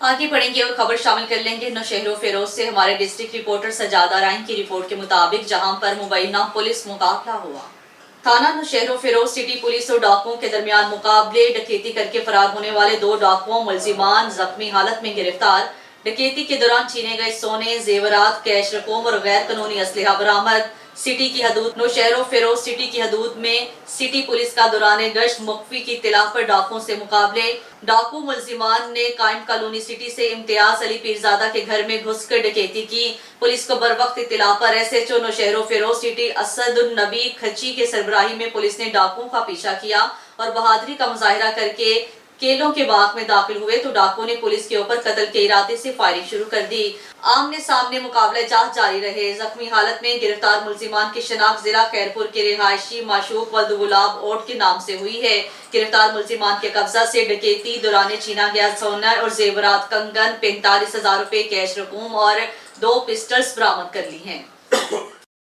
आगे बढ़ेंगे और खबर शामिल कर लेंगे नौशहरों फेरोज से। हमारे डिस्ट्रिक्ट रिपोर्टर सजादा राइन की रिपोर्ट के मुताबिक जहां पर मुबैना पुलिस मुकाबला हुआ। थाना नौशहरों फेरोज सिटी पुलिस और डाकुओं के दरमियान मुकाबले। डकैती करके फरार होने वाले 2 डाकुओं मुलजिमान जख्मी हालत में गिरफ्तार। डकैती के दौरान छीने गए सोने, जेवरात, कैश रकूम और गैर कानूनी असलहा बरामद। सिटी की हदूद नौशहरों फेरोज सिटी की हदूद में सिटी पुलिस का दौरान गश्त मुख्फी की इत्तला पर डाकुओं से मुकाबले। डाकू मुलजिमान ने कायम कॉलोनी सिटी से इम्तियाज अली पीरजादा के घर में घुसकर डकैती की। पुलिस को बरवक्त इत्तला पर SHO नौशहरों फेरोज सिटी असदुन नबी खची के सरबराही में पुलिस ने डाकुओं का पीछा किया और बहादुरी का मुजाहिरा करके केलों के बाग में दाखिल हुए तो डाकुओं ने पुलिस के ऊपर कत्ल के इरादे से फायरिंग शुरू कर दी। आमने सामने मुकाबला जात जारी रहे। जख्मी हालत में गिरफ्तार मुलजिमान की शनाख्त जिला खैरपुर के रिहायशी माशूक वल्द गुलाब ओट के नाम से हुई है। गिरफ्तार मुलजिमान के कब्जा से डकैती दौरान छीना गया सोना और जेवरात, कंगन, 45,000 रुपए, कैश रकूम और 2 पिस्टल्स बरामद कर ली हैं।